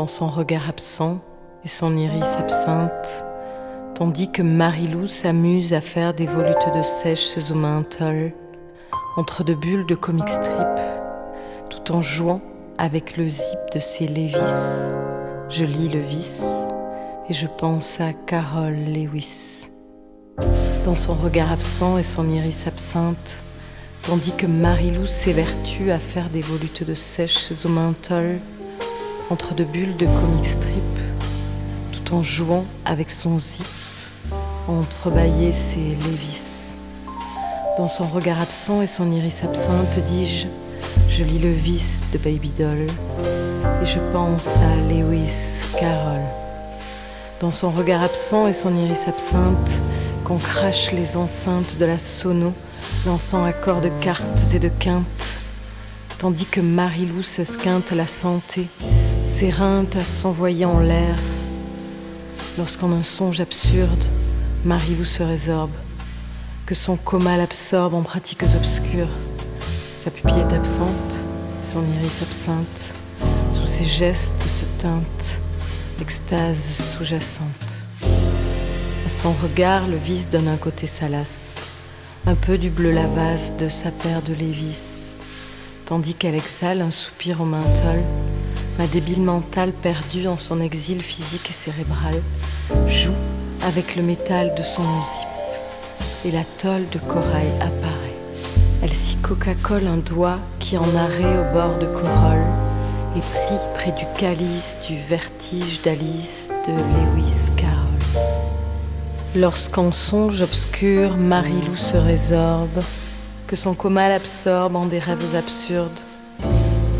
dans son regard absent et son iris absinthe, tandis que Marilou s'amuse à faire des volutes de sèche au menthol, entre deux bulles de comic strip, tout en jouant avec le zip de ses Levi's. Je lis le vice et je pense à Carol Lewis. Dans son regard absent et son iris absinthe, tandis que Marilou s'évertue à faire des volutes de sèche au menthol, entre deux bulles de comic strip, tout en jouant avec son zip, entrebâillé ses Levi's. Dans son regard absent et son iris absinthe, dis-je, je lis le vice de Baby Doll et je pense à Lewis Carroll. Dans son regard absent et son iris absinthe, qu'on crache les enceintes de la sono, lançant accords de cartes et de quintes, tandis que Marilou s'esquinte la santé, s'éreinte à s'envoyer en l'air. Lorsqu'en un songe absurde, Marilou se résorbe, que son coma l'absorbe en pratiques obscures. Sa pupille est absente, son iris absinthe, sous ses gestes se teinte l'extase sous-jacente. À son regard, le vice donne un côté salace, un peu du bleu lavasse de sa paire de Lévis, tandis qu'elle exhale un soupir au menthol. Ma débile mentale, perdue en son exil physique et cérébral, joue avec le métal de son zip, et la tôle de corail apparaît. Elle s'y coca-colle un doigt qui, en arrêt au bord de Corolle, est pris près du calice du vertige d'Alice de Lewis Carroll. Lorsqu'en songe obscur, Marilou se résorbe, que son coma l'absorbe en des rêves absurdes.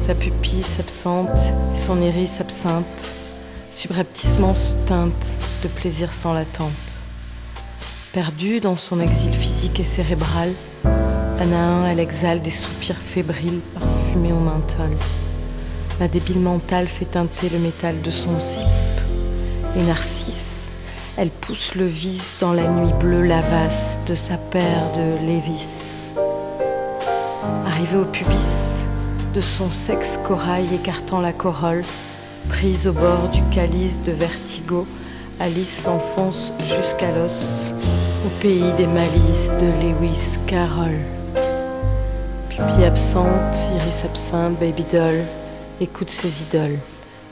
Sa pupille s'absente et son iris absinthe, subrepticement se teinte de plaisir sans l'attente. Perdue dans son exil physique et cérébral, un à un, elle exhale des soupirs fébriles parfumés au menthol. Ma débile mentale fait teinter le métal de son zip. Et Narcisse, elle pousse le vice dans la nuit bleue lavasse de sa paire de Lévis. Arrivée au pubis, de son sexe corail écartant la corolle, prise au bord du calice de vertigo, Alice s'enfonce jusqu'à l'os, au pays des malices de Lewis Carroll. Pupille absente, iris absent, Baby Doll, écoute ses idoles.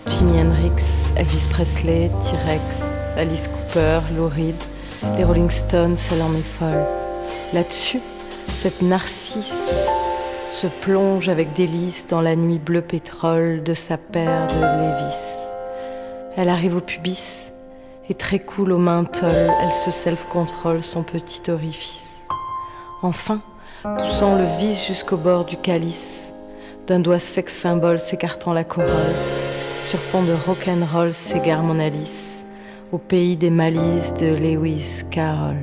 Jimi Hendrix, Elvis Presley, T-Rex, Alice Cooper, Lou Reed, les Rolling Stones, elle en est folle. Là-dessus, cette Narcisse se plonge avec délice dans la nuit bleu pétrole de sa paire de Lévis. Elle arrive au pubis et très cool au menthol, elle se self-contrôle son petit orifice. Enfin, poussant le vice jusqu'au bord du calice, d'un doigt sexe symbole s'écartant la corolle, sur fond de rock'n'roll s'égare mon Alice, au pays des malices de Lewis Carroll.